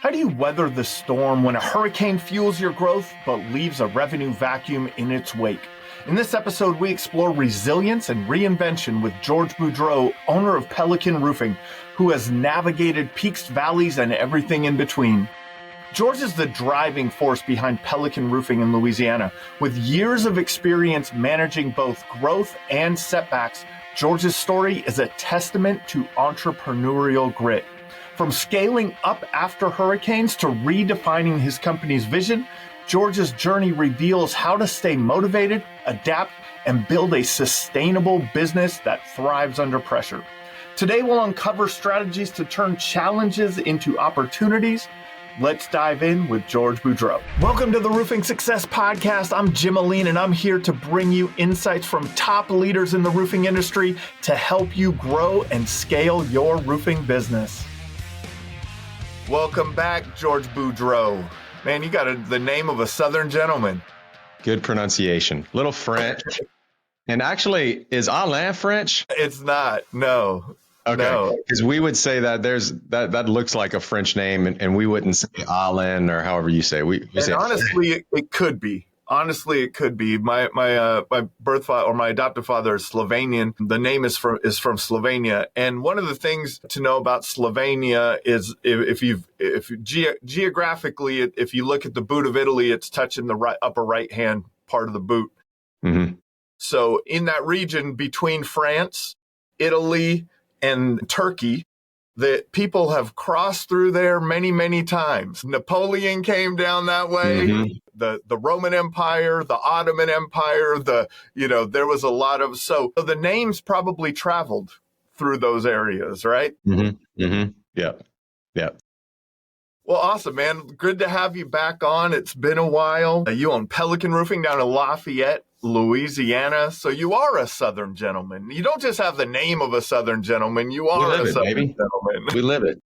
How do you weather the storm when a hurricane fuels your growth but leaves a revenue vacuum in its wake? In this episode, we explore resilience and reinvention with George Boudreaux, owner of Pelican Roofing, who has navigated peaks, valleys, and everything in between. George is the driving force behind Pelican Roofing in Louisiana. With years of experience managing both growth and setbacks, George's story is a testament to entrepreneurial grit. From scaling up after hurricanes to redefining his company's vision, George's journey reveals how to stay motivated, adapt, and build a sustainable business that thrives under pressure. Today, we'll uncover strategies to turn challenges into opportunities. Let's dive in with George Boudreaux. Welcome to the Roofing Success Podcast. I'm Jim Aline, and I'm here to bring you insights from top leaders in the roofing industry to help you grow and scale your roofing business. Welcome back, George Boudreaux. Man, you got the name of a Southern gentleman. Good pronunciation. Little French. And actually, is Alain French? It's not. No. Okay. Because we would say that that looks like a French name, and we wouldn't say Alain or however you say. We say honestly, it could be. Honestly, it could be. My birth father or my adoptive father is Slovenian. The name is from Slovenia. And one of the things to know about Slovenia is if geographically, if you look at the boot of Italy, it's touching the upper right hand part of the boot. Mm-hmm. So in that region between France, Italy, and Turkey, that people have crossed through there many, many times. Napoleon came down that way. Mm-hmm. The Roman Empire, the Ottoman Empire, there was a lot of, so the names probably traveled through those areas, right? Mm-hmm. Mm-hmm. Yeah. Well, awesome, man. Good to have you back on. It's been a while. You own Pelican Roofing down in Lafayette, Louisiana. So you are a Southern gentleman. You don't just have the name of a Southern gentleman. You are a Southern gentleman. We live it.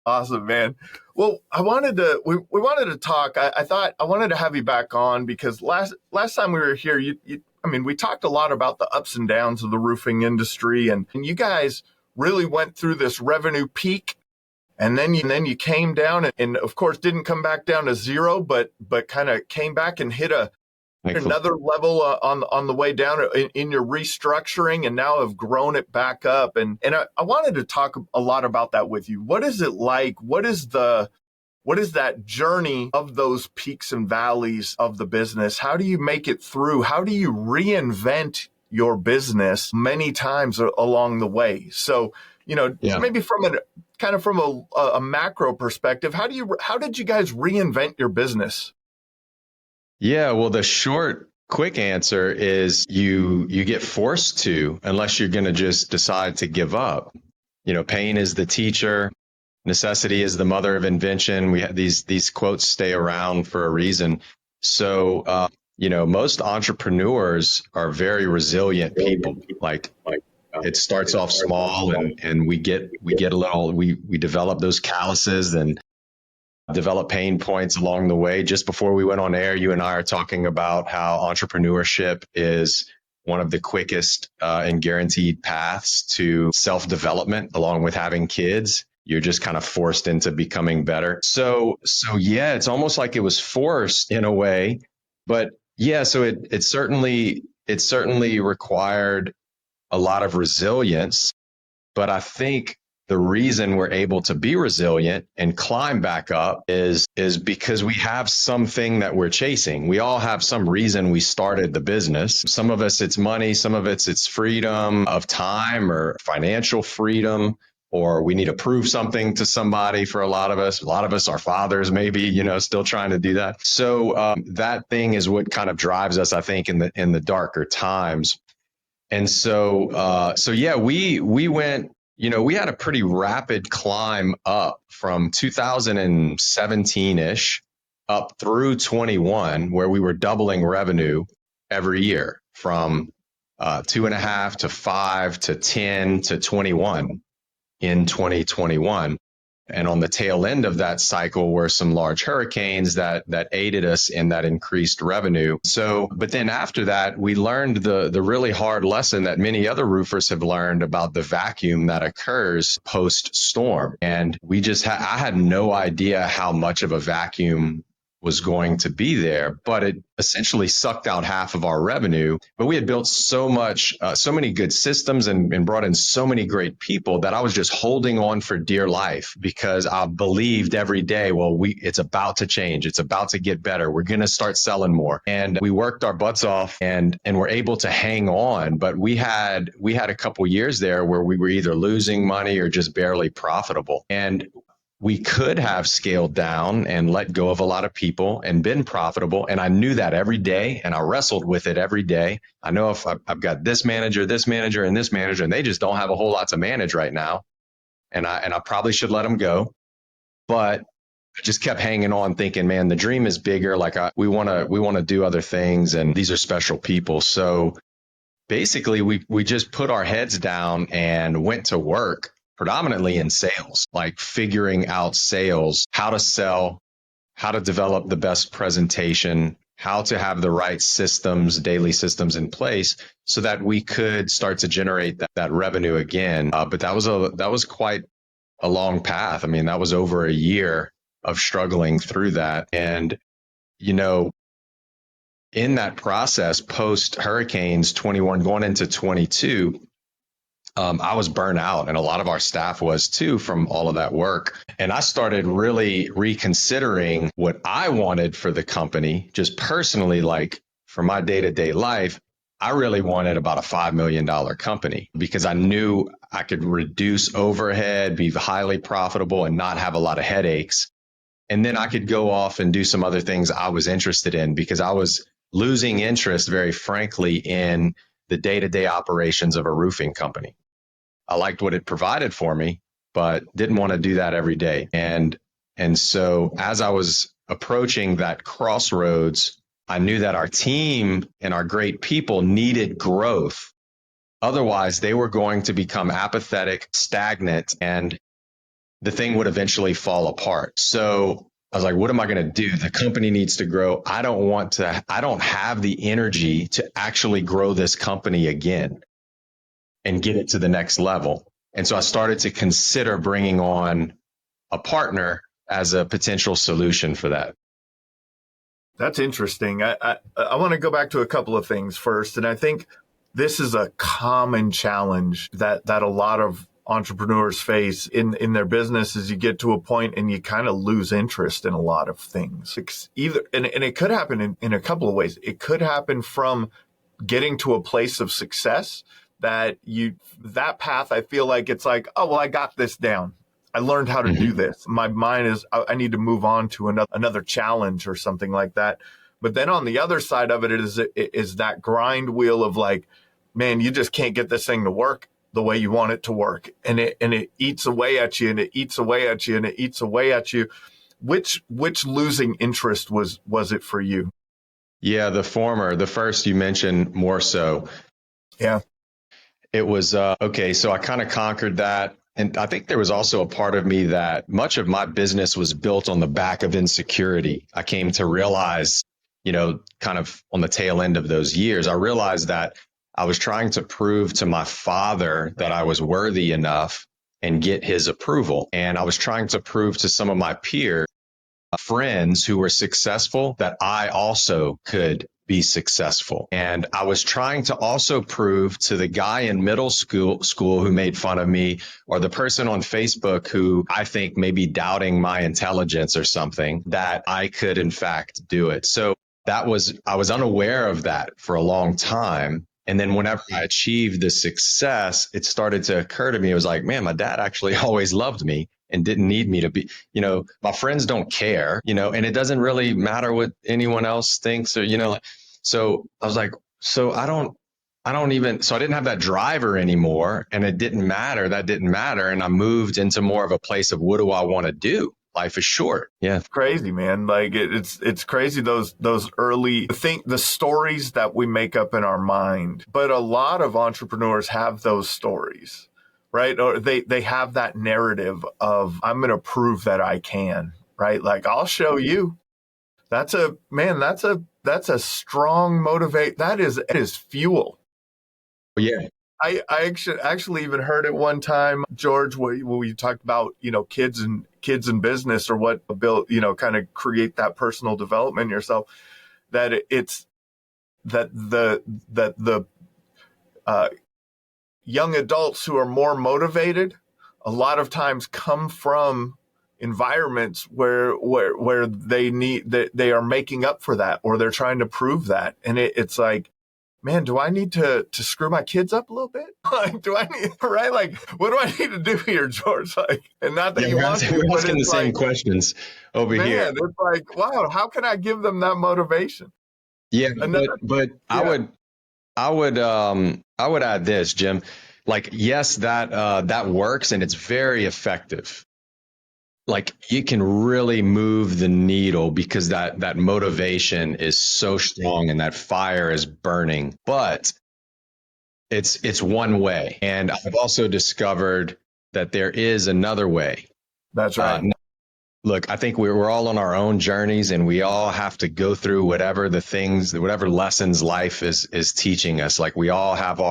Awesome, man. Well, we wanted to talk. I thought I wanted to have you back on because last time we were here, we talked a lot about the ups and downs of the roofing industry, and you guys really went through this revenue peak, and then you came down and of course didn't come back down to zero, but kind of came back and hit another level on the way down in your restructuring, and now have grown it back up. And I wanted to talk a lot about that with you. What is it like? What is that journey of those peaks and valleys of the business? How do you make it through? How do you reinvent your business many times along the way? So, maybe from a macro perspective, how did you guys reinvent your business? Yeah, well, the short, quick answer is you get forced to, unless you're going to just decide to give up. Pain is the teacher. Necessity is the mother of invention. We have these quotes stay around for a reason. So, most entrepreneurs are very resilient people. Like it starts off small, and we develop those calluses and develop pain points along the way. Just before we went on air, you and I are talking about how entrepreneurship is one of the quickest and guaranteed paths to self-development, along with having kids. You're just kind of forced into becoming better. So yeah, it's almost like it was forced in a way, but yeah, so it certainly required a lot of resilience, but I think the reason we're able to be resilient and climb back up is because we have something that we're chasing. We all have some reason we started the business. Some of us, it's money. Some of it's freedom of time or financial freedom, or we need to prove something to somebody. For a lot of us are fathers, maybe, still trying to do that. So that thing is what kind of drives us, I think, in the darker times. And so yeah, we went. We had a pretty rapid climb up from 2017-ish up through 21, where we were doubling revenue every year from 2.5 to 5 to 10 to 21 in 2021. And on the tail end of that cycle were some large hurricanes that aided us in that increased revenue. So, but then after that, we learned the really hard lesson that many other roofers have learned about the vacuum that occurs post storm. And I had no idea how much of a vacuum was going to be there, but it essentially sucked out half of our revenue. But we had built so many good systems and brought in so many great people that I was just holding on for dear life because I believed every day, well, it's about to change. It's about to get better. We're going to start selling more. And we worked our butts off and were able to hang on. But we had a couple years there where we were either losing money or just barely profitable. And we could have scaled down and let go of a lot of people and been profitable. And I knew that every day. And I wrestled with it every day. I know if I've got this manager, and this manager, and they just don't have a whole lot to manage right now. And I probably should let them go. But I just kept hanging on thinking, man, the dream is bigger. Like we want to do other things. And these are special people. So basically we just put our heads down and went to work. Predominantly in sales, like figuring out sales, how to sell, how to develop the best presentation, how to have the right daily systems in place so that we could start to generate that revenue again. But that was quite a long path. I mean, that was over a year of struggling through that. And, in that process, post hurricanes 21 going into 22, I was burnt out and a lot of our staff was too from all of that work. And I started really reconsidering what I wanted for the company, just personally, like for my day-to-day life. I really wanted about a $5 million company because I knew I could reduce overhead, be highly profitable and not have a lot of headaches. And then I could go off and do some other things I was interested in because I was losing interest, very frankly, in the day-to-day operations of a roofing company. I liked what it provided for me, but didn't want to do that every day. And so as I was approaching that crossroads, I knew that our team and our great people needed growth. Otherwise, they were going to become apathetic, stagnant, and the thing would eventually fall apart. So I was like, what am I going to do? The company needs to grow. I don't have the energy to actually grow this company again and get it to the next level. And so I started to consider bringing on a partner as a potential solution for that. That's interesting. I want to go back to a couple of things first. And I think this is a common challenge that a lot of entrepreneurs face in their business is you get to a point and you kind of lose interest in a lot of things. And it could happen in a couple of ways. It could happen from getting to a place of success that path, I feel like it's like, oh, well, I got this down. I learned how to do this. My mind is, I need to move on to another challenge or something like that. But then on the other side of it is that grind wheel of like, man, you just can't get this thing to work the way you want it to work. And it eats away at you and it eats away at you and it eats away at you. Which losing interest was it for you? Yeah, the former. The first you mentioned more so. Yeah. It was, okay, so I kind of conquered that. And I think there was also a part of me that much of my business was built on the back of insecurity. I came to realize, kind of on the tail end of those years, I realized that I was trying to prove to my father that I was worthy enough and get his approval. And I was trying to prove to some of my peers, friends who were successful, that I also could be successful. And I was trying to also prove to the guy in middle school who made fun of me, or the person on Facebook who I think may be doubting my intelligence or something, that I could in fact do it. So I was unaware of that for a long time. And then whenever I achieved the success, it started to occur to me. It was like, man, my dad actually always loved me and didn't need me to be, my friends don't care, and it doesn't really matter what anyone else thinks or, so I was like, so I didn't have that driver anymore, and it didn't matter. That didn't matter. And I moved into more of a place of what do I want to do? Life is short. Yeah. It's crazy, man. Like it's crazy. Those early the stories that we make up in our mind, but a lot of entrepreneurs have those stories right? Or they have that narrative of, I'm going to prove that I can, right? Like, I'll show you. That's a strong motivate. It is fuel. Yeah. I actually even heard it one time, George, where we talked about, kids and business, or what build, kind of create that personal development in yourself, that it's that the uh, young adults who are more motivated a lot of times come from environments where they are making up for that, or they're trying to prove that. And it's like, man, do I need to screw my kids up a little bit? Like, do I need, right? Like, what do I need to do here, George? Like, and not that Yeah, you want to, we're but asking the it's same like, questions over here. man, it's like, wow, how can I give them that motivation? Yeah, Another, but yeah, I would add this, Jim. Like, yes, that works and it's very effective. Like, you can really move the needle because that motivation is so strong and that fire is burning. But it's one way, and I've also discovered that there is another way. that's right. Look, I think we're all on our own journeys, and we all have to go through whatever lessons life is teaching us. Like, we all have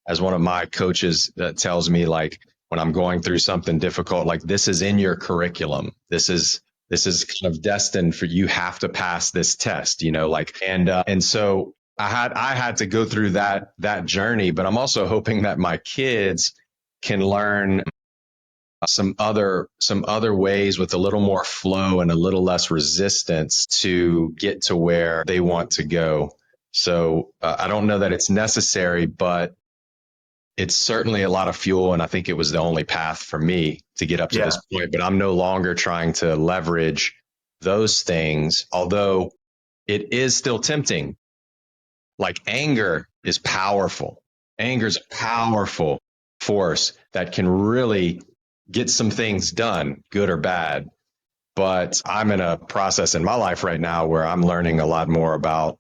as one of my coaches that tells me, like, when I'm going through something difficult, like, this is in your curriculum. This is kind of destined for you. Have to pass this test, like, and so I had to go through that journey, but I'm also hoping that my kids can learn some other ways with a little more flow and a little less resistance to get to where they want to go. So I don't know that it's necessary, but it's certainly a lot of fuel. And I think it was the only path for me to get up to Yeah, this point. But I'm no longer trying to leverage those things, although it is still tempting. Like, anger is powerful. Anger is a powerful force that can really get some things done, good or bad. But I'm in a process in my life right now where I'm learning a lot more about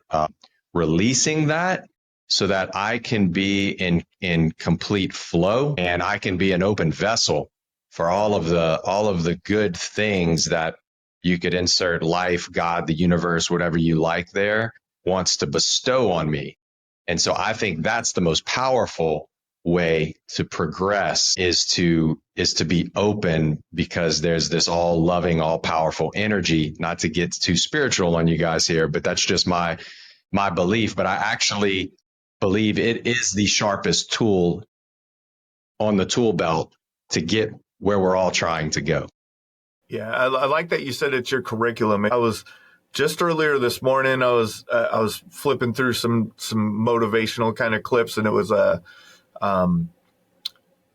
releasing that so that I can be in complete flow and I can be an open vessel for all of the good things that you could insert life, God, the universe, whatever you like there wants to bestow on me. And so I think that's the most powerful way to progress is to be open, because there's this all loving, all powerful energy. Not to get too spiritual on you guys here, but that's just my belief. But I actually believe it is the sharpest tool on the tool belt to get where we're all trying to go. yeah. I like that you said it's your curriculum. I was just earlier this morning. I was flipping through some motivational kind of clips, and it was um,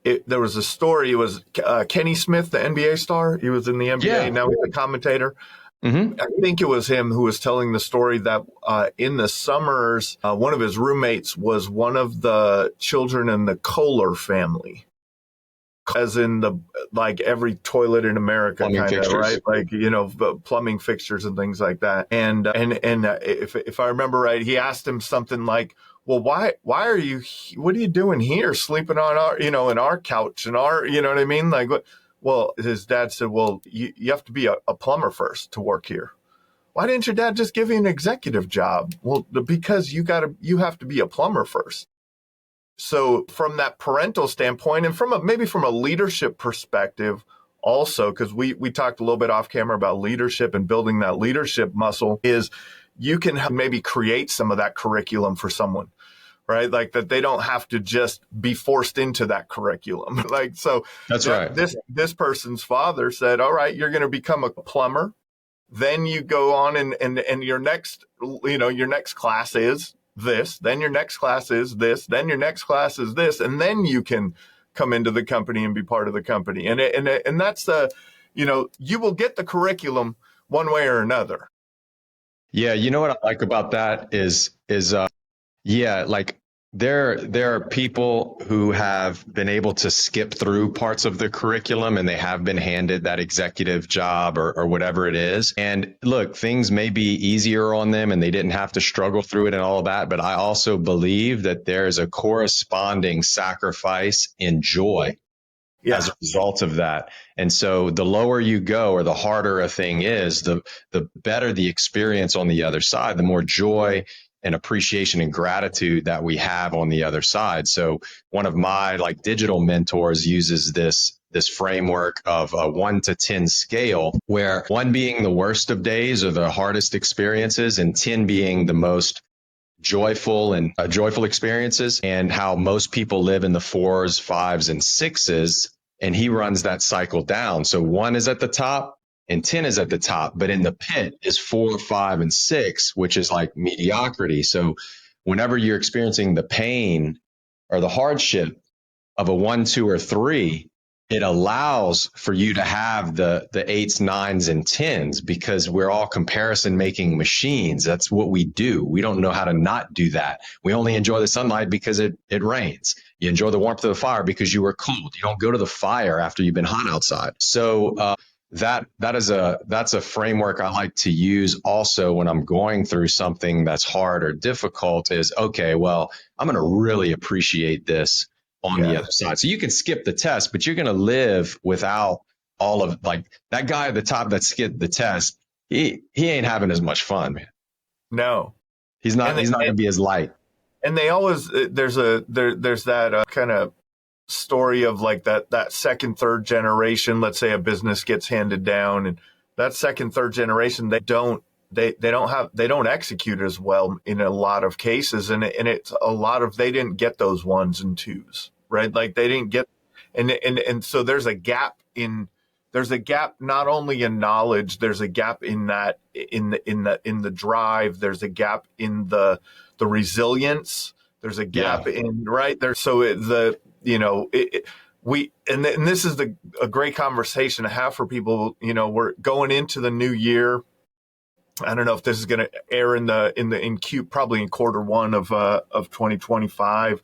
there was a story. It was Kenny Smith, the NBA star. He was in the NBA. Yeah. Now he's a commentator. Mm-hmm. I think it was him who was telling the story that in the summers, one of his roommates was one of the children in the Kohler family, as in the, like, every toilet in America, Plumbing kind of, fixtures. right? Like, plumbing fixtures and things like that. And if I remember right, he asked him something like, well, why what are you doing here, sleeping on our, in our couch and our, you know what I mean? Like, what? Well, his dad said, well, you have to be a plumber first to work here. Why didn't your dad just give you an executive job? Well, because you have to be a plumber first. So from that parental standpoint, and maybe from a leadership perspective also, because we talked a little bit off camera about leadership and building that leadership muscle, is you can maybe create some of that curriculum for someone, right? Like, that they don't have to just be forced into that curriculum. Like, so That's right. This person's father said, all right, you're going to become a plumber. Then you go on and your next class is this, then your next class is this, then your next class is this, and then you can come into the company and be part of the company. And that's you will get the curriculum one way or another. Yeah, you know what I like about that is yeah, like, there are people who have been able to skip through parts of the curriculum and they have been handed that executive job or whatever it is. And look, things may be easier on them and they didn't have to struggle through it and all of that. But I also believe that there is a corresponding sacrifice in joy as a result of that. And so the lower you go or the harder a thing is, the better the experience on the other side, the more joy and appreciation and gratitude that we have on the other side. So one of my digital mentors uses this framework of a 1 to 10 scale, where 1 being the worst of days or the hardest experiences and 10 being the most joyful experiences, and how most people live in the 4s, 5s, and 6s. And he runs that cycle down. So 1 is at the top and 10 is at the top, but in the pit is 4, 5, and 6, which is like mediocrity. So whenever you're experiencing the pain or the hardship of a 1, 2, or 3, it allows for you to have the 8s, 9s, and 10s, because we're all comparison making machines. That's what we do. We don't know how to not do that. We only enjoy the sunlight because it rains. You enjoy the warmth of the fire because you were cold. You don't go to the fire after you've been hot outside. So that's a framework I like to use also when I'm going through something that's hard or difficult. Is, okay, well, I'm going to really appreciate this on the other side. So you can skip the test, but you're going to live without all of that guy at the top that skipped the test. He ain't having as much fun, man. No, he's not going to be as light. And they always, there's that kind of story of that second, third generation. Let's say a business gets handed down, and that second, third generation, they don't execute as well in a lot of cases. And it's a lot of, they didn't get those 1s and 2s, right? Like they didn't get, and so there's a gap not only in knowledge, there's a gap in that, in the drive, there's a gap in the resilience, there's a gap in, right there. So this is a great conversation to have for people. We're going into the new year. I don't know if this is going to air probably in quarter 1 of 2025,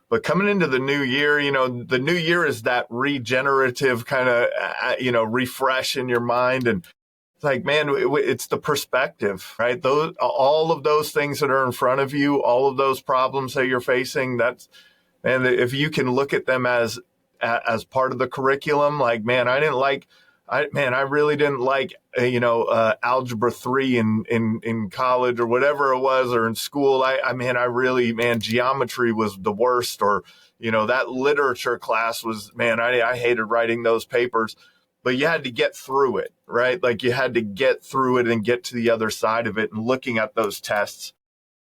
but coming into the new year, the new year is that regenerative kind of, refresh in your mind. And it's like, man, it's the perspective, right? All of those things that are in front of you, all of those problems that you're facing, and if you can look at them as part of the curriculum, like, man, I really didn't like, algebra 3 in college or whatever it was, or in school. Geometry was the worst, or, that literature class was, I hated writing those papers, but you had to get through it, right? Like you had to get through it and get to the other side of it, and looking at those tests.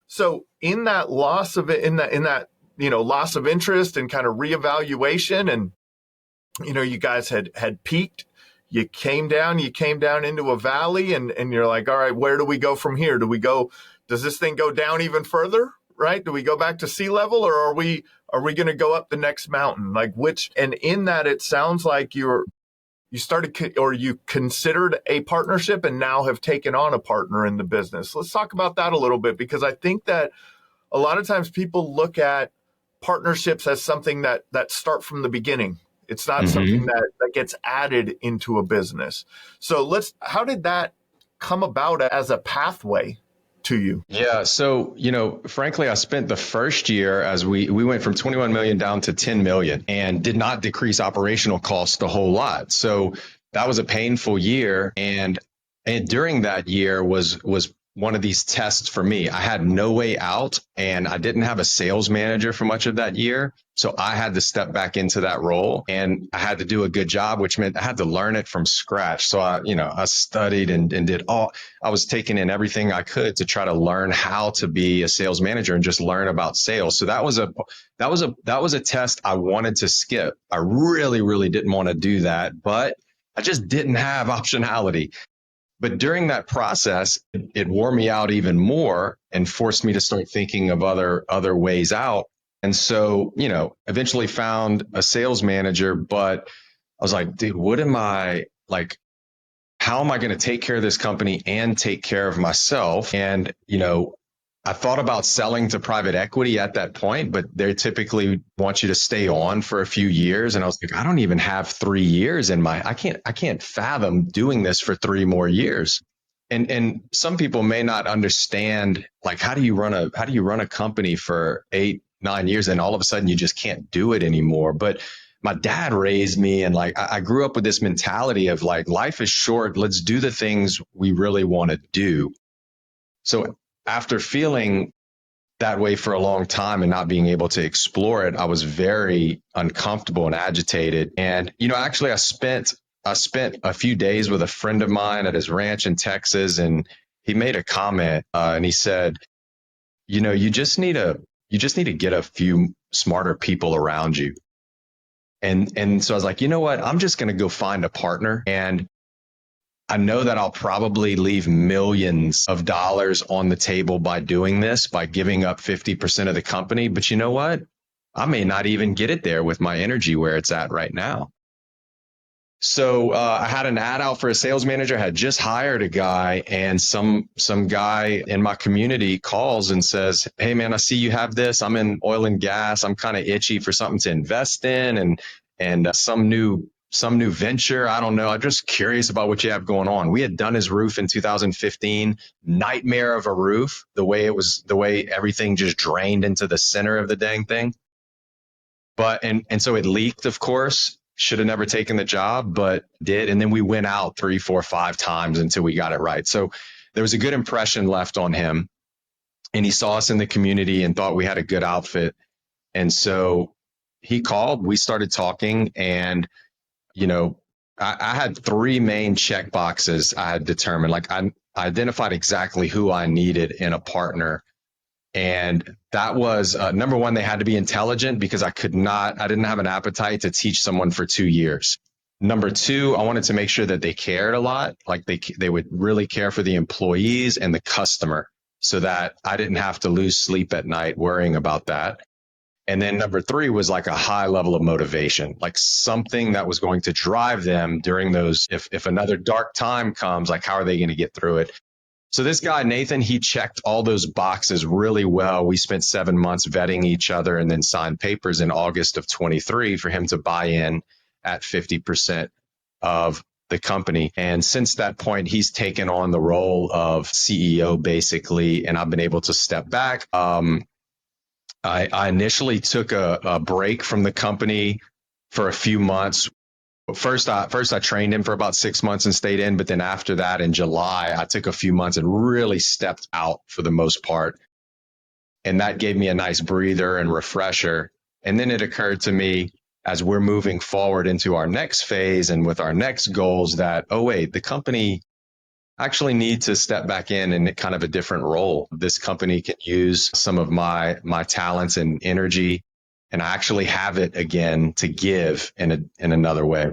So in that loss of it, in that, loss of interest and kind of reevaluation, and, you guys had peaked. You came down into a valley, and you're like, all right, where do we go from here? Does this thing go down even further? Right? Do we go back to sea level, or are we going to go up the next mountain? And in that, it sounds like you considered a partnership and now have taken on a partner in the business. Let's talk about that a little bit, because I think that a lot of times people look at partnerships as something that start from the beginning. It's not something that gets added into a business. So how did that come about as a pathway to you? Yeah. So, frankly, I spent the first year, as we went from 21 million down to 10 million, and did not decrease operational costs a whole lot. So that was a painful year. And during that year was one of these tests for me. I had no way out, and I didn't have a sales manager for much of that year. So I had to step back into that role, and I had to do a good job, which meant I had to learn it from scratch. So I studied and I was taking in everything I could to try to learn how to be a sales manager and just learn about sales. So that was a test I wanted to skip. I really, really didn't want to do that, but I just didn't have optionality. But during that process, it wore me out even more and forced me to start thinking of other ways out. And so, eventually found a sales manager, but I was like, dude, how am I going to take care of this company and take care of myself? And, I thought about selling to private equity at that point, but they typically want you to stay on for a few years. And I was like, I don't even have 3 years I can't fathom doing this for 3 more years. And some people may not understand, how do you run a company for 8, 9 years and all of a sudden you just can't do it anymore? But my dad raised me, and like I grew up with this mentality of like life is short. Let's do the things we really want to do. So after feeling that way for a long time and not being able to explore it, I was very uncomfortable and agitated. And, actually I spent a few days with a friend of mine at his ranch in Texas, and he made a comment, and he said, you just need to get a few smarter people around you. And so I was like, you know what? I'm just going to go find a partner. And I know that I'll probably leave millions of dollars on the table by doing this, by giving up 50% of the company. But you know what? I may not even get it there with my energy where it's at right now. So I had an ad out for a sales manager. I had just hired a guy, and some guy in my community calls and says, "Hey man, I see you have this. I'm in oil and gas. I'm kind of itchy for something to invest in, and some new venture. I don't know. I'm just curious about what you have going on." We had done his roof in 2015. Nightmare of a roof. The way everything just drained into the center of the dang thing. But and so it leaked, of course. Should have never taken the job, but did. And then we went out 3, 4, 5 times until we got it right. So there was a good impression left on him. And he saw us in the community and thought we had a good outfit. And so he called, we started talking, and, I had 3 main check boxes I had determined. Like I identified exactly who I needed in a partner. And that was number one, they had to be intelligent, because I didn't have an appetite to teach someone for 2 years. Number 2, I wanted to make sure that they cared a lot, like they would really care for the employees and the customer, so that I didn't have to lose sleep at night worrying about that. And then number 3 was like a high level of motivation, like something that was going to drive them during those, if another dark time comes, like how are they going to get through it? So this guy, Nathan, he checked all those boxes really well. We spent 7 months vetting each other and then signed papers in August of 23 for him to buy in at 50% of the company. And since that point, he's taken on the role of CEO basically, and I've been able to step back. I initially took a break from the company for a few months. First, I trained him for about 6 months and stayed in. But then after that, in July, I took a few months and really stepped out for the most part. And that gave me a nice breather and refresher. And then it occurred to me, as we're moving forward into our next phase and with our next goals, that, oh, wait, the company actually needs to step back in kind of a different role. This company can use some of my talents and energy, and I actually have it again to give in another way.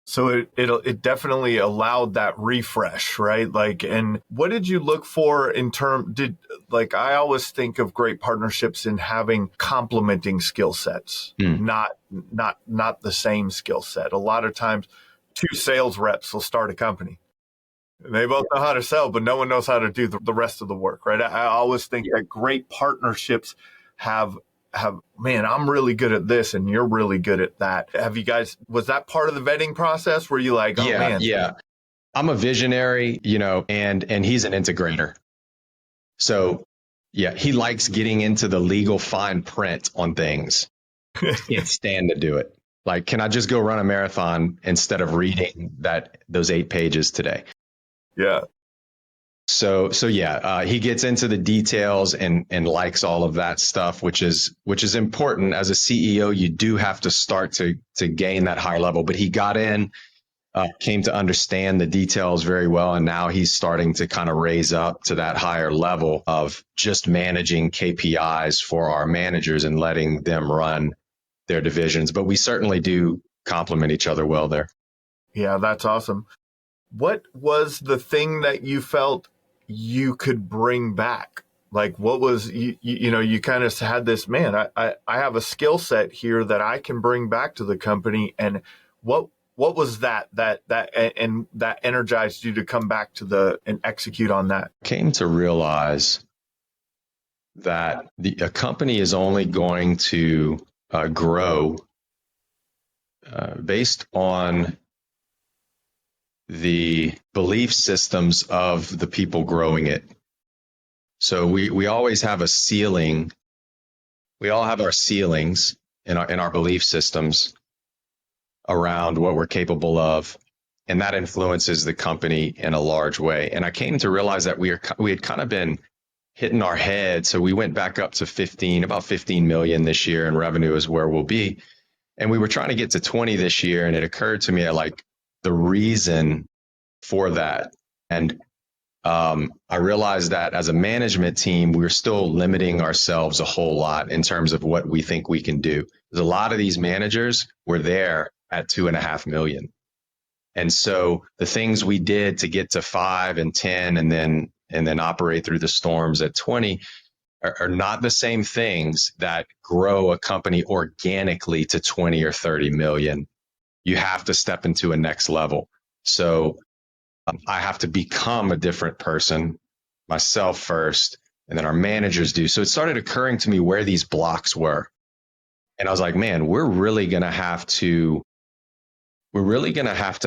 So it definitely allowed that refresh, right? Like, and what did you look for I always think of great partnerships in having complementing skill sets, not the same skill set. A lot of times 2 sales reps will start a company. They both know how to sell, but no one knows how to do the rest of the work, right? I always think that great partnerships have, man, I'm really good at this and you're really good at that. Was that part of the vetting process? Were you like, man? Yeah. I'm a visionary, and he's an integrator. So yeah, he likes getting into the legal fine print on things. Can't stand to do it. Like, can I just go run a marathon instead of reading those 8 pages today? Yeah. So yeah, he gets into the details and likes all of that stuff, which is important. As a CEO, you do have to start to gain that higher level. But he got in, came to understand the details very well, and now he's starting to kind of raise up to that higher level of just managing KPIs for our managers and letting them run their divisions. But we certainly do complement each other well there. Yeah, that's awesome. What was the thing that you felt you could bring back? Like, what was, you kind of had this, man, I have a skill set here that I can bring back to the company. And what was that energized you to come back and execute on that? Came to realize that a company is only going to grow based on the belief systems of the people growing it. So we always have a ceiling. We all have our ceilings, in our belief systems around what we're capable of. And that influences the company in a large way. And I came to realize that we had kind of been hitting our head. So we went back up to about 15 million this year in revenue is where we'll be. And we were trying to get to 20 this year. And it occurred to me like the reason for that. And I realized that as a management team, we're still limiting ourselves a whole lot in terms of what we think we can do. There's a lot of these managers were there at 2.5 million. And so the things we did to get to 5 and 10 and then operate through the storms at 20 are not the same things that grow a company organically to 20 or 30 million. You have to step into a next level. So I have to become a different person myself first, and then our managers do. So it started occurring to me where these blocks were. And I was like, man, we're really going to have to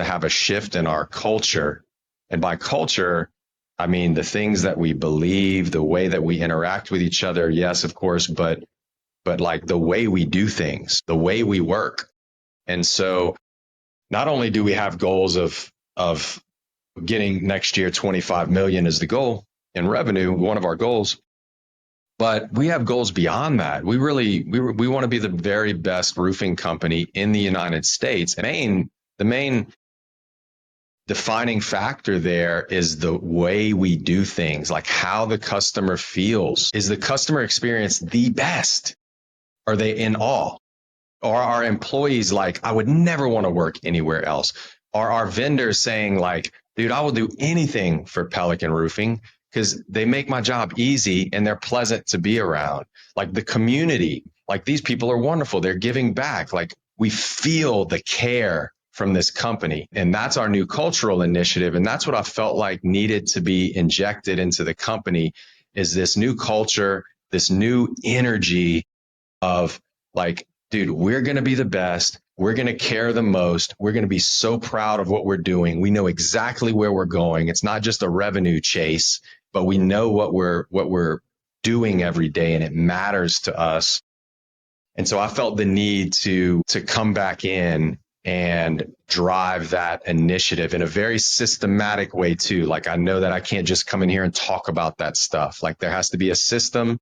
have a shift in our culture. And by culture, I mean the things that we believe, the way that we interact with each other. Yes, of course, but like the way we do things, the way we work. And so not only do we have goals of getting next year 25 million is the goal in revenue, one of our goals, but we have goals beyond that. We want to be the very best roofing company in the United States. And the main defining factor there is the way we do things, like how the customer feels. Is the customer experience the best? Are they in awe? Are our employees like, I would never want to work anywhere else? Are our vendors saying like, dude, I will do anything for Pelican Roofing because they make my job easy and they're pleasant to be around? Like the community, like these people are wonderful. They're giving back. Like we feel the care from this company. And that's our new cultural initiative. And that's what I felt like needed to be injected into the company is this new culture, this new energy of like, dude, we're going to be the best. We're going to care the most. We're going to be so proud of what we're doing. We know exactly where we're going. It's not just a revenue chase, but we know what we're doing every day and it matters to us. And so I felt the need to come back in and drive that initiative in a very systematic way too. Like I know that I can't just come in here and talk about that stuff. Like there has to be a system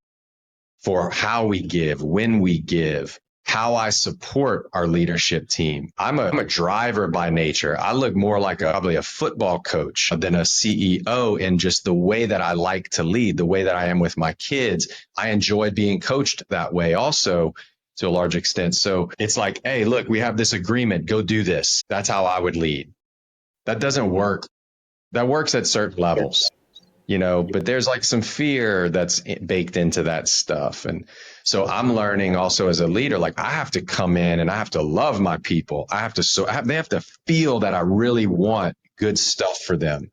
for how we give, when we give, how I support our leadership team. I'm a driver by nature. I look more like probably a football coach than a CEO in just the way that I like to lead, the way that I am with my kids. I enjoy being coached that way also to a large extent. So it's like, hey, look, we have this agreement. Go do this. That's how I would lead. That doesn't work. That works at certain levels, but there's like some fear that's baked into that stuff. And so I'm learning also as a leader, like I have to come in and I have to love my people. They have to feel that I really want good stuff for them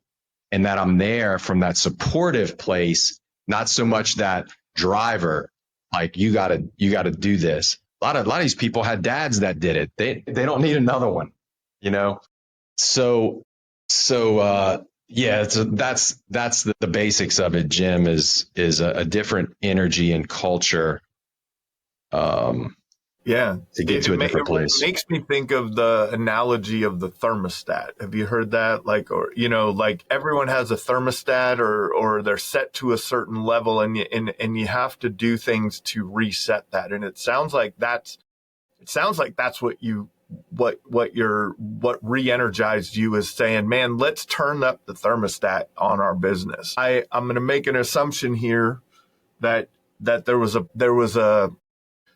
and that I'm there from that supportive place, not so much that driver, like you gotta do this. A lot of these people had dads that did it. They don't need another one, So yeah, that's the basics of it, Jim, is a different energy and culture. To get to a different place. It makes me think of the analogy of the thermostat. Have you heard that? Like everyone has a thermostat or they're set to a certain level and you have to do things to reset that. And it sounds like that's what re-energized you is saying, man, let's turn up the thermostat on our business. I'm going to make an assumption here that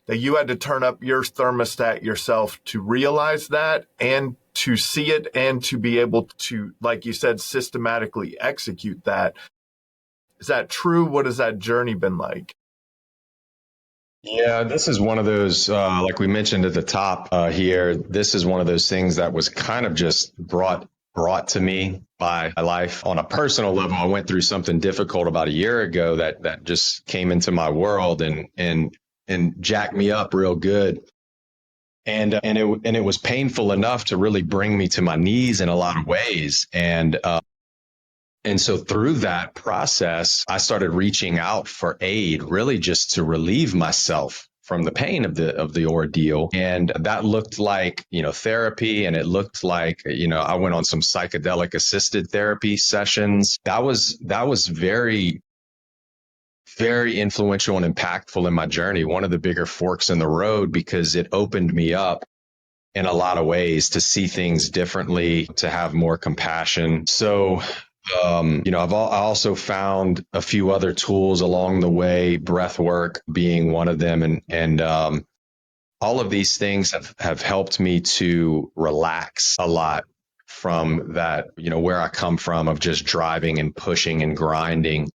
that you had to turn up your thermostat yourself to realize that and to see it and to be able to, like you said, systematically execute that. Is that true? What has that journey been like? Yeah, this is one of those, like we mentioned at the top here, this is one of those things that was kind of just brought to me by my life on a personal level. I went through something difficult about a year ago that just came into my world and jacked me up real good. And it was painful enough to really bring me to my knees in a lot of ways. And so through that process, I started reaching out for aid, really just to relieve myself from the pain of the ordeal. And that looked like, therapy. And it looked like, I went on some psychedelic assisted therapy sessions. That was very, very influential and impactful in my journey. One of the bigger forks in the road, because it opened me up in a lot of ways to see things differently, to have more compassion. So, I also found a few other tools along the way, breath work being one of them. And all of these things have helped me to relax a lot from that, where I come from of just driving and pushing and grinding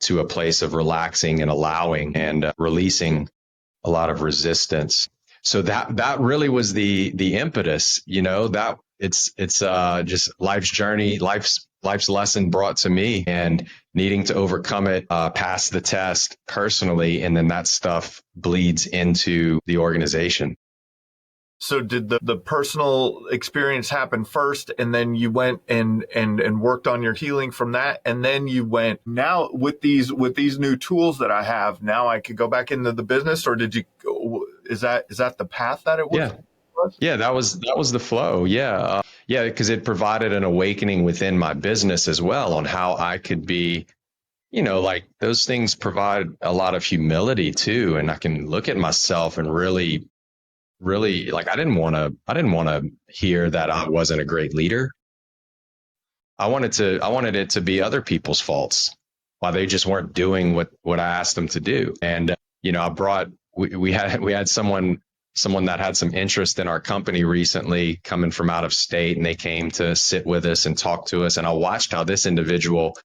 to a place of relaxing and allowing and releasing a lot of resistance. So that really was the impetus, that it's just life's journey, life's lesson brought to me, and needing to overcome it, pass the test personally, and then that stuff bleeds into the organization. So did the personal experience happen first, and then you went and worked on your healing from that, and then you went, now with these new tools that I have, now I could go back into the business? Or is that the path that it was? Yeah, that was the flow. Yeah. Because it provided an awakening within my business as well on how I could be, like those things provide a lot of humility too. And I can look at myself and really, like, I didn't want to hear that I wasn't a great leader. I wanted it to be other people's faults, why they just weren't doing what I asked them to do. And, we had someone that had some interest in our company recently coming from out of state, and they came to sit with us and talk to us. And I watched how this individual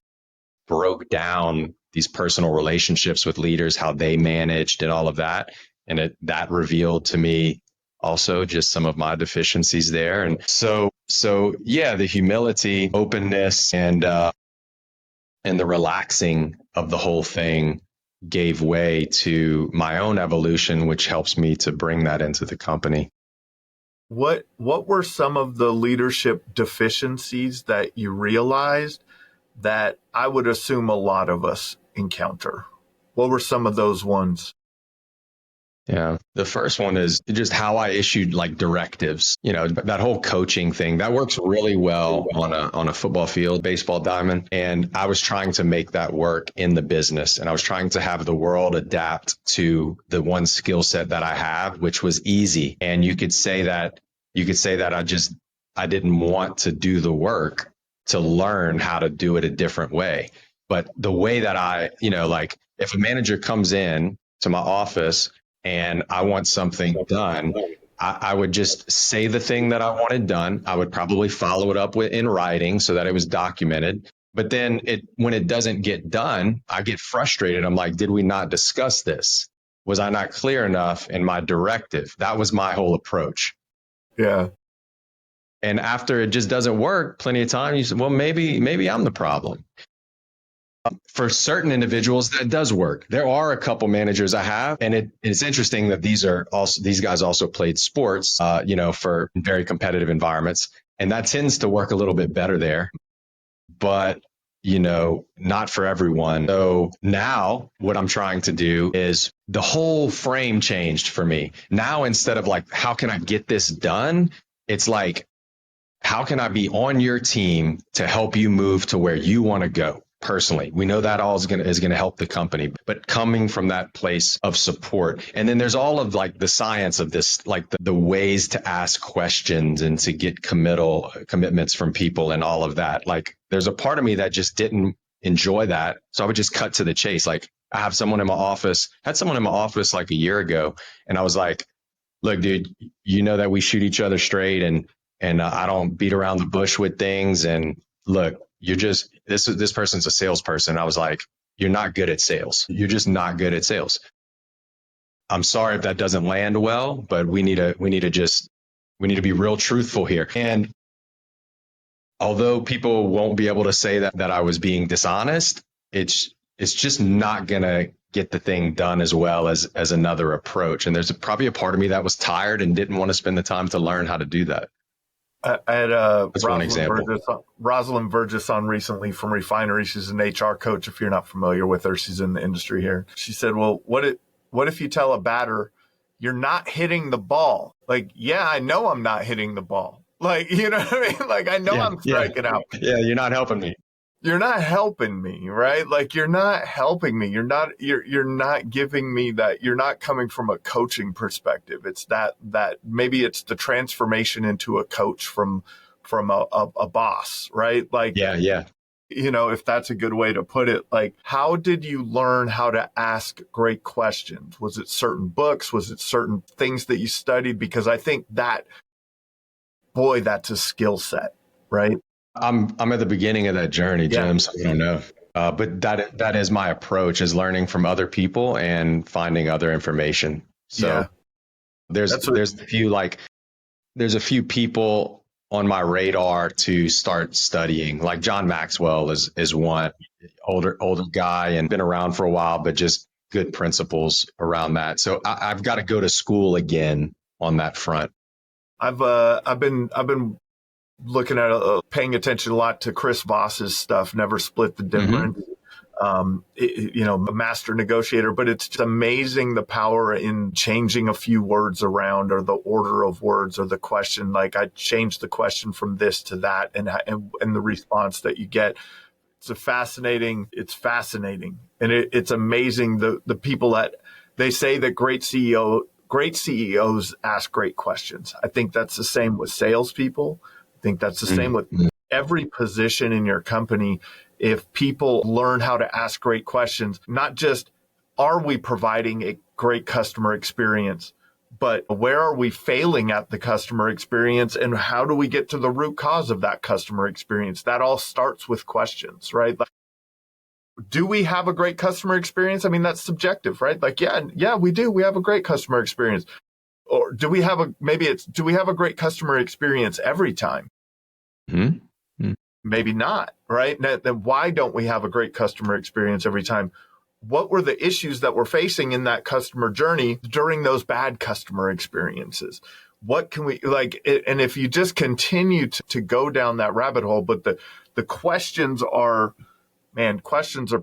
broke down these personal relationships with leaders, how they managed and all of that. And that revealed to me also just some of my deficiencies there. And so yeah, the humility, openness, and the relaxing of the whole thing gave way to my own evolution, which helps me to bring that into the company. What were some of the leadership deficiencies that you realized that I would assume a lot of us encounter? What were some of those ones? Yeah. The first one is just how I issued like directives, that whole coaching thing that works really well on a football field, baseball diamond. And I was trying to make that work in the business, and I was trying to have the world adapt to the one skill set that I have, which was easy. And you could say that I didn't want to do the work to learn how to do it a different way. But the way that like if a manager comes in to my office and I want something done, I would just say the thing that I wanted done. I would probably follow it up in writing so that it was documented. But then when it doesn't get done, I get frustrated. I'm like, did we not discuss this? Was I not clear enough in my directive? That was my whole approach. Yeah. And after it just doesn't work, plenty of time, you say, well, maybe I'm the problem. For certain individuals, that does work. There are a couple managers I have, and it's interesting that these guys also played sports, for very competitive environments, and that tends to work a little bit better there. But not for everyone. So now what I'm trying to do is the whole frame changed for me. Now, instead of like, how can I get this done? It's like, how can I be on your team to help you move to where you want to go? Personally, we know that all is going to help the company, but coming from that place of support. And then there's all of like the science of this, like the ways to ask questions and to get commitments from people and all of that. Like there's a part of me that just didn't enjoy that. So I would just cut to the chase. Like I had someone in my office like a year ago. And I was like, look, dude, you know that we shoot each other straight and I don't beat around the bush with things. And look, this person's a salesperson. I was like, you're not good at sales. You're just not good at sales. I'm sorry if that doesn't land well, but we need to be real truthful here. And although people won't be able to say that I was being dishonest, it's just not going to get the thing done as well as another approach. And there's probably a part of me that was tired and didn't want to spend the time to learn how to do that. I had That's one example. Rosalind Burgess on recently from Refinery. She's an HR coach. If you're not familiar with her, she's in the industry here. She said, well, what What if you tell a batter, you're not hitting the ball? Like, yeah, I know I'm not hitting the ball. Like, you know what I mean? Like, I know Yeah, I'm yeah, striking out. yeah. You're not helping me. You're not helping me, right? Like, you're not helping me. You're not giving me that. You're not coming from a coaching perspective. It's that maybe it's the transformation into a coach from a boss, right? Like, Yeah, yeah. if that's a good way to put it, like, how did you learn how to ask great questions? Was it certain books? Was it certain things that you studied? Because I think that, boy, that's a skill set, right? I'm at the beginning of that journey, Yeah. Jim. So I don't know. But that is my approach, is learning from other people and finding other information. So Yeah. there's That's what, there's a few like there's a few people on my radar to start studying. Like John Maxwell is one older guy and been around for a while, but just good principles around that. So I've got to go to school again on that front. I've been looking at paying attention a lot to Chris Voss's stuff. Never Split the Difference. A master negotiator, but it's just amazing the power in changing a few words around, or the order of words, or the question. Like, I changed the question from this to that, and the response that you get. It's fascinating. And it's amazing the people that they say that great CEOs ask great questions. I think that's the same with salespeople. I think that's the same with every position in your company. If people learn how to ask great questions, not just are we providing a great customer experience, but where are we failing at the customer experience, and how do we get to the root cause of that customer experience? That all starts with questions, right? Like, do we have a great customer experience? I mean, that's subjective, right? Like, yeah, we do. We have a great customer experience. Or do we have a great customer experience every time? Mm-hmm. Maybe not, right? Then why don't we have a great customer experience every time? What were the issues that we're facing in that customer journey during those bad customer experiences? What can we like? And if you just continue to go down that rabbit hole, but the questions are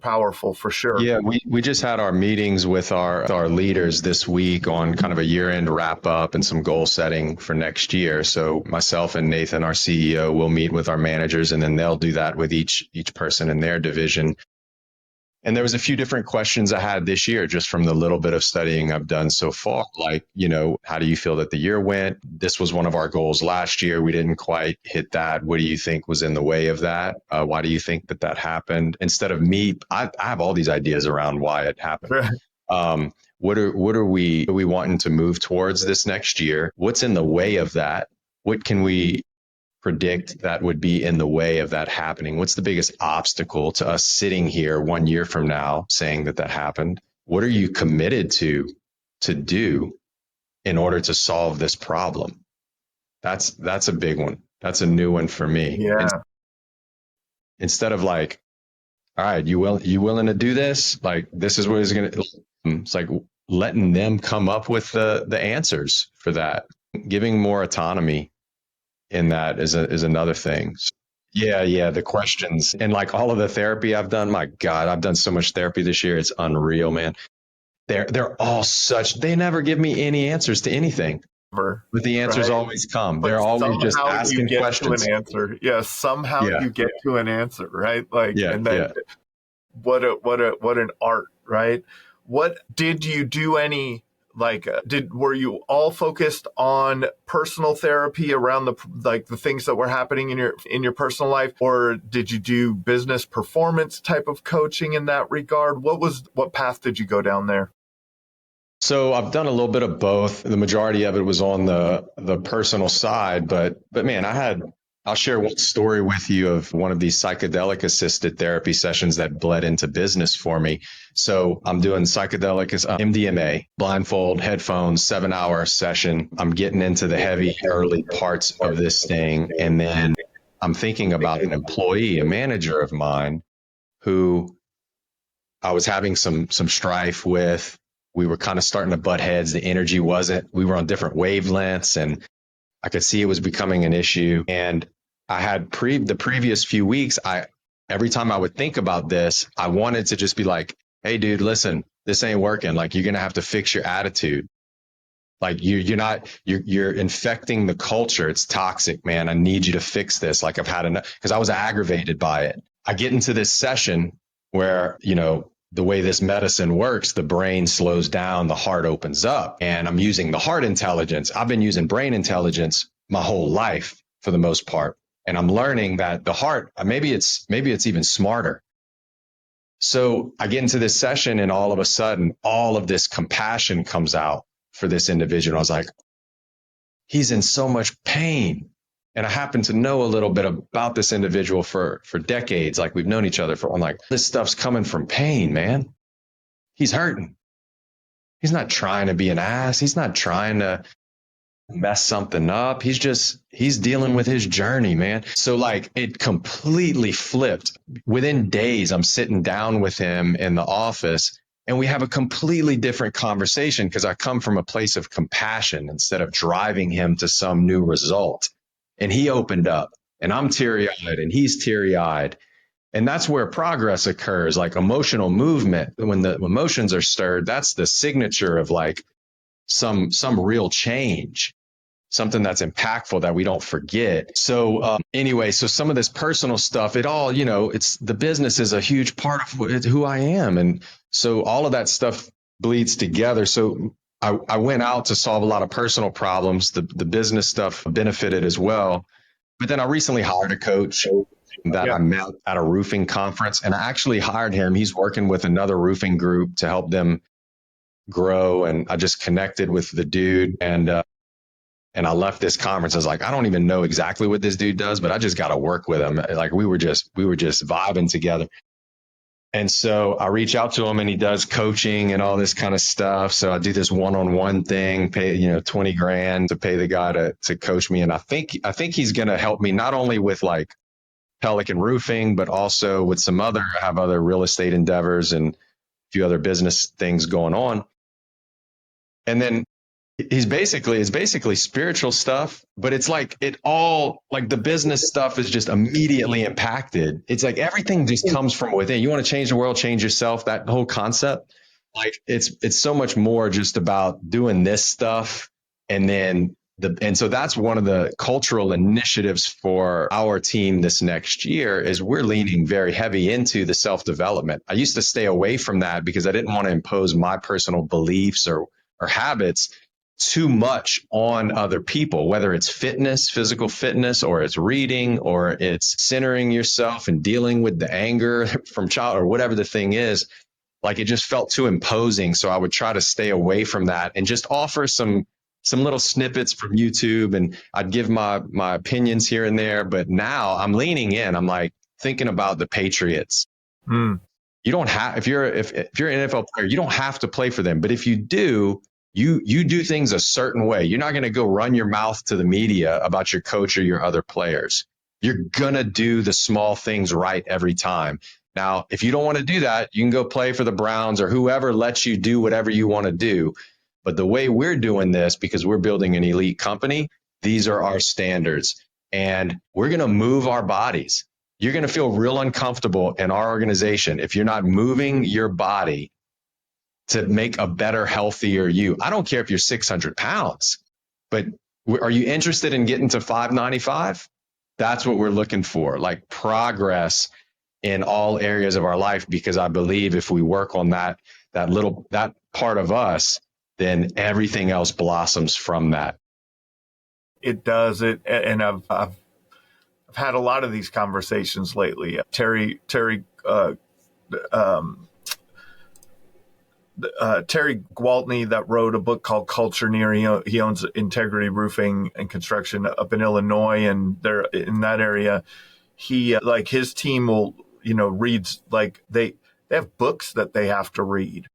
powerful for sure. Yeah, we just had our meetings with our leaders this week on kind of a year-end wrap up and some goal setting for next year. So myself and Nathan, our CEO, will meet with our managers, and then they'll do that with each person in their division. And there was a few different questions I had this year just from the little bit of studying I've done so far. Like, how do you feel that the year went? This was one of our goals last year. We didn't quite hit that. What do you think was in the way of that? Why do you think that happened? Instead of me, I have all these ideas around why it happened. What are we wanting to move towards this next year? What's in the way of that? What can we predict that would be in the way of that happening? What's the biggest obstacle to us sitting here 1 year from now saying that happened? What are you committed to do in order to solve this problem? That's a big one. That's a new one for me. Yeah. Instead of like, all right, you willing to do this? Like, this is what it's going to, it's like letting them come up with the answers for that, giving more autonomy in that is another thing. Yeah, the questions and like all of the therapy I've done. My God, I've done so much therapy this year. It's unreal, man. They're all they never give me any answers to anything. But the answers always come. They're always just asking questions. To an answer. Yeah, somehow you get to an answer, right? Like, and then what an art, right? What did you do any were you all focused on personal therapy around the things that were happening in your personal life, or did you do business performance type of coaching in that regard? What path did you go down there? So I've done a little bit of both. The majority of it was on the personal side, but man, I'll share one story with you of one of these psychedelic assisted therapy sessions that bled into business for me. So I'm doing psychedelic MDMA, blindfold, headphones, 7-hour session. I'm getting into the heavy, early parts of this thing. And then I'm thinking about an employee, a manager of mine, who I was having some strife with. We were kind of starting to butt heads. The energy we were on different wavelengths, and I could see it was becoming an issue. And I had the previous few weeks, every time I would think about this, I wanted to just be like, hey, dude, listen, this ain't working. Like, you're going to have to fix your attitude. Like you're infecting the culture. It's toxic, man. I need you to fix this. Like, I've had enough, because I was aggravated by it. I get into this session where, the way this medicine works, the brain slows down, the heart opens up, and I'm using the heart intelligence. I've been using brain intelligence my whole life for the most part. And I'm learning that the heart, maybe it's even smarter. So I get into this session, and all of a sudden, all of this compassion comes out for this individual. I was like, he's in so much pain. And I happen to know a little bit about this individual for decades. Like, we've known each other I'm like, this stuff's coming from pain, man. He's hurting. He's not trying to be an ass. He's not trying to mess something up. He's dealing with his journey, man. So like, it completely flipped. Within days, I'm sitting down with him in the office, and we have a completely different conversation, because I come from a place of compassion instead of driving him to some new result. And he opened up, and I'm teary-eyed, and he's teary-eyed. And that's where progress occurs, like emotional movement. When the emotions are stirred, that's the signature of like some real change, something that's impactful that we don't forget. So anyway, so some of this personal stuff, it all, it's the business is a huge part of who I am. And so all of that stuff bleeds together. So I went out to solve a lot of personal problems. The business stuff benefited as well. But then I recently hired a coach that I met at a roofing conference, and I actually hired him. He's working with another roofing group to help them grow. And I just connected with the dude, and I left this conference. I was like, I don't even know exactly what this dude does, but I just got to work with him. Like, we were just vibing together. And so I reach out to him, and he does coaching and all this kind of stuff. So I do this one-on-one thing, pay, $20,000 to pay the guy to coach me. And I think he's going to help me not only with like Pelican Roofing, but also with I have other real estate endeavors and a few other business things going on. And then it's basically spiritual stuff, but it's like the business stuff is just immediately impacted. It's like everything just comes from within. You want to change the world, change yourself, that whole concept. Like, it's so much more just about doing this stuff. And so that's one of the cultural initiatives for our team this next year is we're leaning very heavy into the self-development. I used to stay away from that because I didn't want to impose my personal beliefs or habits too much on other people, whether it's fitness, physical fitness, or it's reading, or it's centering yourself and dealing with the anger from child, or whatever the thing is. Like, it just felt too imposing. So I would try to stay away from that and just offer some little snippets from YouTube, and I'd give my opinions here and there. But now I'm leaning in. I'm like thinking about the Patriots. You don't have, if you're an NFL player, you don't have to play for them. But if you do, you do things a certain way. You're not going to go run your mouth to the media about your coach or your other players. You're going to do the small things right every time. Now, if you don't want to do that, you can go play for the Browns or whoever lets you do whatever you want to do. But the way we're doing this, because we're building an elite company, these are our standards. And we're going to move our bodies. You're going to feel real uncomfortable in our organization if you're not moving your body to make a better, healthier you. I don't care if you're 600 pounds, but are you interested in getting to 595? That's what we're looking for, like progress in all areas of our life, because I believe if we work on that part of us, then everything else blossoms from that. It does it. And I've had a lot of these conversations lately. Terry Gwaltney, that wrote a book called Culture Near. He owns Integrity Roofing and Construction up in Illinois, and they're in that area. He like his team will reads, like they have books that they have to read,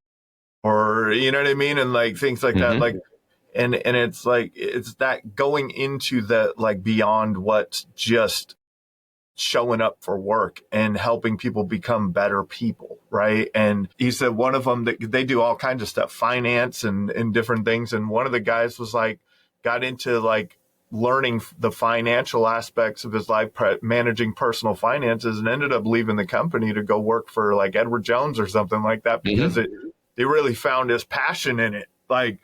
or you know what I mean, and like things like that, like and it's like it's that going into the like beyond what's just showing up for work and helping people become better people, right? And he said one of them, that they do all kinds of stuff, finance and different things. And one of the guys was like, got into like learning the financial aspects of his life, managing personal finances, and ended up leaving the company to go work for like Edward Jones or something like that because he really found his passion in it. Like,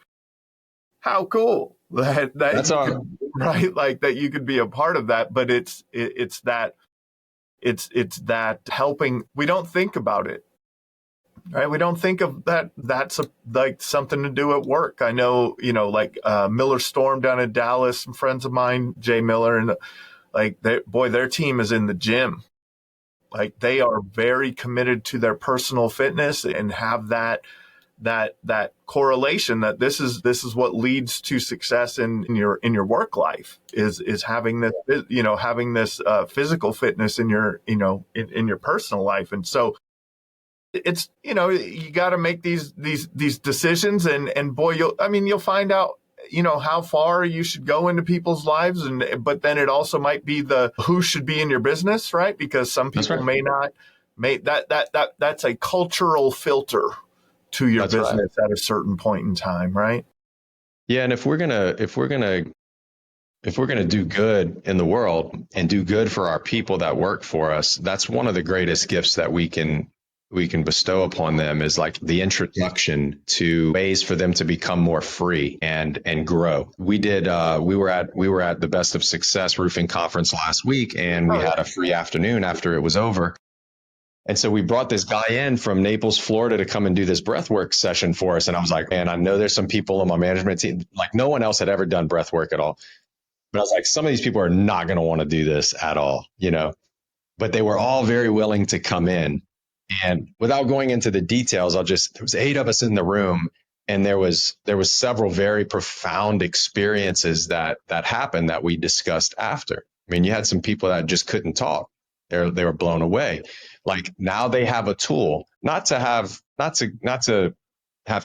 how cool That's right? Like that you could be a part of that, but it's that helping. We don't think about it. Right. We don't think of that. That's like something to do at work. I know, like Miller Storm down in Dallas, some friends of mine, Jay Miller, and like, their team is in the gym. Like they are very committed to their personal fitness and have that correlation that this is what leads to success in your work life is having this, having this physical fitness in your, in your personal life. And so, it's, you got to make these decisions and boy, you'll find out, how far you should go into people's lives. But then it also might be who should be in your business, right? Because some people may not that's a cultural filter to your business at a certain point in time. Right. Yeah. And if we're going to do good in the world and do good for our people that work for us, that's one of the greatest gifts that we can bestow upon them is like the introduction to ways for them to become more free and grow. We were at the Best of Success Roofing Conference last week, and we had a free afternoon after it was over. And so we brought this guy in from Naples, Florida to come and do this breathwork session for us. And I was like, man, I know there's some people on my management team, like no one else had ever done breathwork at all. But I was like, some of these people are not going to want to do this at all, but they were all very willing to come in. And without going into the details, there was 8 of us in the room, and there was several very profound experiences that happened that we discussed after. I mean, you had some people that just couldn't talk. They were blown away. Like now they have a tool, not to have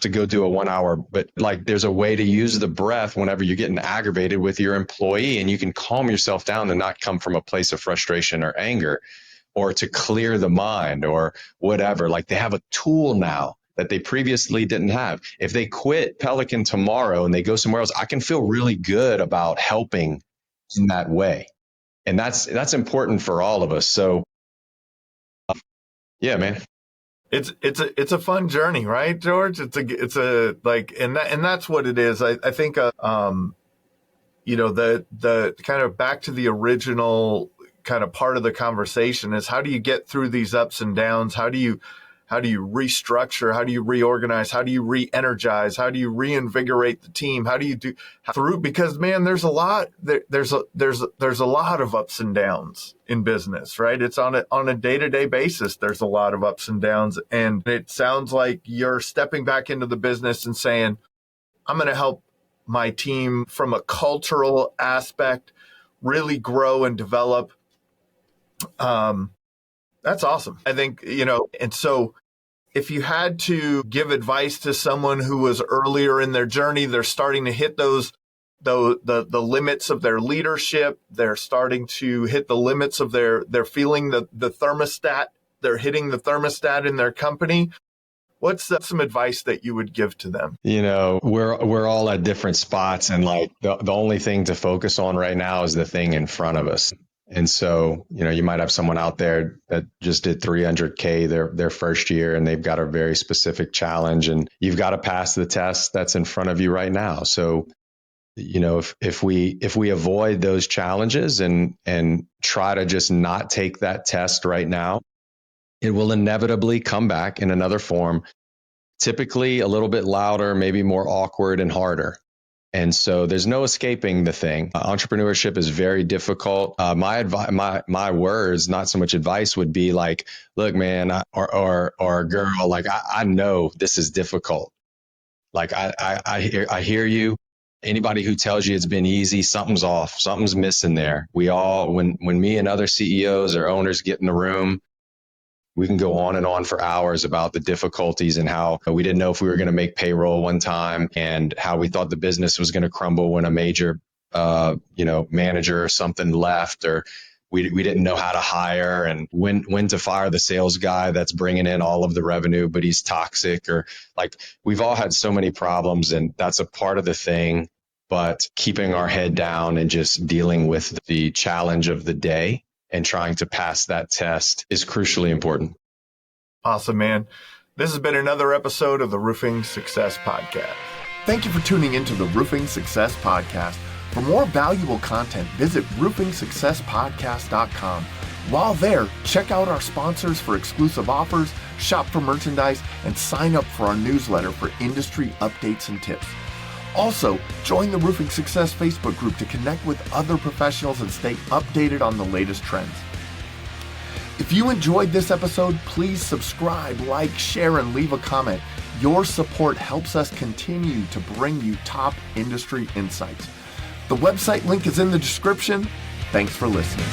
to go do a 1 hour, but like there's a way to use the breath whenever you're getting aggravated with your employee, and you can calm yourself down and not come from a place of frustration or anger, or to clear the mind or whatever. Like they have a tool now that they previously didn't have. If they quit Pelican tomorrow and they go somewhere else, I can feel really good about helping in that way. And that's important for all of us. So yeah, man. It's a fun journey, right, George? It's a like, and that's what it is. I think, the kind of back to the original kind of part of the conversation is how do you get through these ups and downs? How do you restructure? How do you reorganize? How do you re-energize? How do you reinvigorate the team? How do you do through? Because man, there's a lot of ups and downs in business, right? It's on a day-to-day basis. There's a lot of ups and downs, and it sounds like you're stepping back into the business and saying, I'm going to help my team from a cultural aspect really grow and develop. That's awesome. I think, and so if you had to give advice to someone who was earlier in their journey, they're starting to hit the limits of their leadership. They're starting to hit the limits of they're feeling the thermostat. They're hitting the thermostat in their company. What's some advice that you would give to them? We're all at different spots, and like the only thing to focus on right now is the thing in front of us. And so, you might have someone out there that just did 300K their first year, and they've got a very specific challenge, and you've got to pass the test that's in front of you right now. So, if we avoid those challenges and try to just not take that test right now, it will inevitably come back in another form, typically a little bit louder, maybe more awkward and harder. And so there's no escaping the thing. Entrepreneurship is very difficult. My words, not so much advice, would be like, look, man, or girl, like I know this is difficult. Like I hear you. Anybody who tells you it's been easy, something's off, something's missing there. We all, when me and other CEOs or owners get in the room, we can go on and on for hours about the difficulties and how we didn't know if we were going to make payroll one time, and how we thought the business was going to crumble when a major, manager or something left, or we didn't know how to hire, and when to fire the sales guy that's bringing in all of the revenue, but he's toxic, or like we've all had so many problems, and that's a part of the thing. but keeping our head down and just dealing with the challenge of the day and trying to pass that test is crucially important. Awesome, man. This has been another episode of the Roofing Success Podcast. Thank you for tuning into the Roofing Success Podcast. For more valuable content, visit roofingsuccesspodcast.com. While there, check out our sponsors for exclusive offers, shop for merchandise, and sign up for our newsletter for industry updates and tips. Also, join the Roofing Success Facebook group to connect with other professionals and stay updated on the latest trends. If you enjoyed this episode, please subscribe, like, share, and leave a comment. Your support helps us continue to bring you top industry insights. The website link is in the description. Thanks for listening.